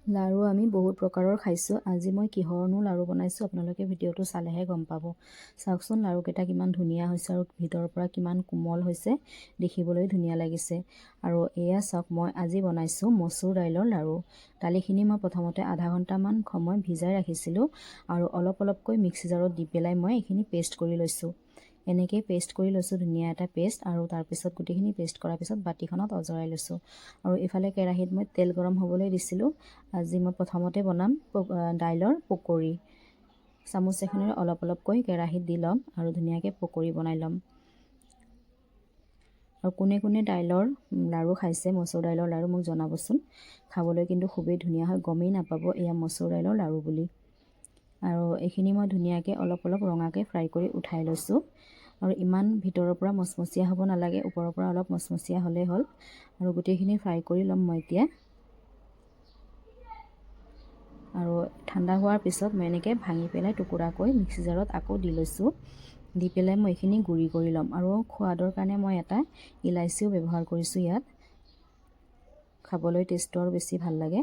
লাৰু আমি বহুত প্ৰকাৰৰ খাইছোঁ। আজি মই কিহৰনো লাৰু বনাইছোঁ আপোনালোকে ভিডিঅ'টো চালেহে গম পাব। চাওকচোন লাৰুকেইটা কিমান ধুনীয়া হৈছে আৰু ভিতৰৰ পৰা কিমান কোমল হৈছে, দেখিবলৈ ধুনীয়া লাগিছে। আৰু এয়া চাওক, মই আজি বনাইছোঁ মচুৰ দাইলৰ লাৰু। দালিখিনি মই প্ৰথমতে আধা ঘণ্টামান সময় ভিজাই ৰাখিছিলোঁ আৰু অলপ অলপকৈ মিক্সি জাৰত দি পেলাই মই এইখিনি পেষ্ট কৰি লৈছোঁ। এনেকৈ পেষ্ট কৰি লৈছোঁ, ধুনীয়া এটা পেষ্ট। আৰু তাৰপিছত গোটেইখিনি পেষ্ট কৰাৰ পিছত বাতিখনত অজৰাই লৈছোঁ। আৰু ইফালে কেৰাহীত মই তেল গৰম হ'বলৈ দিছিলোঁ। আজি মই প্ৰথমতে বনাম দাইলৰ পকৰি। চামুচ এখনেৰে অলপ অলপকৈ কেৰাহীত দি ল'ম আৰু ধুনীয়াকৈ পকৰি বনাই ল'ম। আৰু কোনে কোনে দাইলৰ লাৰু খাইছে, মচুৰ দাইলৰ লাৰু, মোক জনাবচোন। খাবলৈ কিন্তু খুবেই ধুনীয়া হয়, গমেই নাপাব এয়া মচুৰ দাইলৰ লাৰু বুলি। আৰু এইখিনি মই ধুনীয়াকৈ অলপ অলপ ৰঙাকৈ ফ্ৰাই কৰি উঠাই লৈছোঁ। আৰু ইমান ভিতৰৰ পৰা মচমচীয়া হ'ব নালাগে, ওপৰৰ পৰা অলপ মচমচীয়া হ'লেই হ'ল। আৰু গোটেইখিনি ফ্ৰাই কৰি ল'ম মই এতিয়া। আৰু ঠাণ্ডা হোৱাৰ পিছত মই এনেকৈ ভাঙি পেলাই টুকুৰাকৈ মিক্সি জাৰত আকৌ দি লৈছোঁ। দি পেলাই মই এইখিনি গুড়ি কৰি ল'ম। আৰু সোৱাদৰ কাৰণে মই এটা ইলাইচিও ব্যৱহাৰ কৰিছোঁ ইয়াত, খাবলৈ টেষ্টটো আৰু বেছি ভাল লাগে।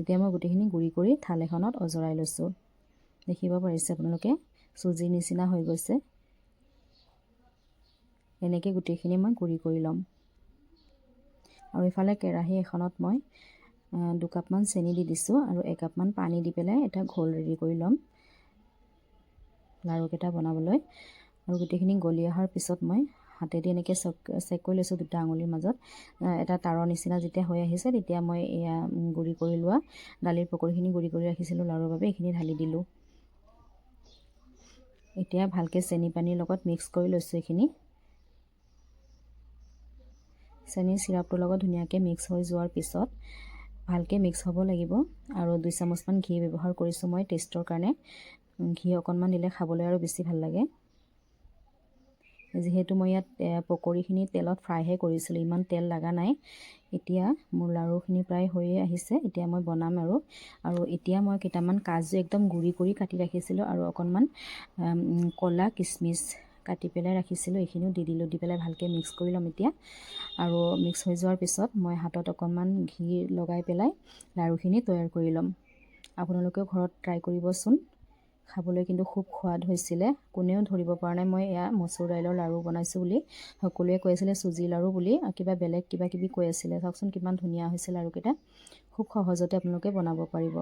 এতিয়া মই গোটেইখিনি গুড়ি কৰি থাল এখনত অজৰাই লৈছোঁ। দেখিব পাৰিছে আপোনালোকে, চুজিৰ নিচিনা হৈ গৈছে। এনেকৈ গোটেইখিনি মই গুড়ি কৰি ল'ম। আৰু ইফালে কেৰাহী এখনত মই 2 কাপমান চেনি দি দিছোঁ আৰু 1 কাপমান পানী দি পেলাই এটা ঘোল ৰেডি কৰি ল'ম লাৰুকেইটা বনাবলৈ। আৰু গোটেইখিনি গলি অহাৰ পিছত মই হাতেদি এনেকৈ চেক কৰি লৈছোঁ, 2টা আঙুলিৰ মাজত এটা তাৰৰ নিচিনা যেতিয়া হৈ আহিছে, তেতিয়া মই এয়া গুড়ি কৰি লোৱা দালিৰ পকৰিখিনি গুড়ি কৰি ৰাখিছিলোঁ লাৰুৰ বাবে, এইখিনি ঢালি দিলোঁ। এতিয়া ভালকৈ চেনি পানীৰ লগত মিক্স কৰি লৈছোঁ। এইখিনি চেনিৰ চিৰাপটোৰ লগত ধুনীয়াকৈ মিক্স হৈ যোৱাৰ পিছত ভালকৈ মিক্স হ'ব লাগিব। আৰু 2 চামুচমান ঘি ব্যৱহাৰ কৰিছোঁ মই টেষ্টৰ কাৰণে। ঘি অকণমান দিলে খাবলৈ আৰু বেছি ভাল লাগে। যিহেতু মই ইয়াত পকৰিখিনি তেলত ফ্ৰাইহে কৰিছিলোঁ, ইমান তেল লগা নাই। এতিয়া মোৰ লাৰুখিনি প্ৰায় হৈয়ে আহিছে, এতিয়া মই বনাম। আৰু এতিয়া মই কেইটামান কাজু একদম গুড়ি কৰি কাটি ৰাখিছিলোঁ আৰু অকণমান ক'লা কিচমিচ কাটি পেলাই ৰাখিছিলোঁ, এইখিনিও দি দিলোঁ। দি পেলাই ভালকৈ মিক্স কৰি ল'ম এতিয়া। আৰু মিক্স হৈ যোৱাৰ পিছত মই হাতত অকণমান ঘি লগাই পেলাই লাৰুখিনি তৈয়াৰ কৰি ল'ম। আপোনালোকেও ঘৰত ট্ৰাই কৰিবচোন, খাবলৈ কিন্তু খুব সোৱাদ হৈছিলে। কোনেও ধৰিব পৰা নাই মই এয়া মচুৰ দাইলৰ লাৰু বনাইছোঁ বুলি। সকলোৱে কৈ আছিলে চুজি লাৰু বুলি, কিবা বেলেগ কিবা কিবি কৈ আছিলে। চাওকচোন কিমান ধুনীয়া হৈছে লাৰুকেইটা। খুব সহজতে আপোনালোকে বনাব পাৰিব।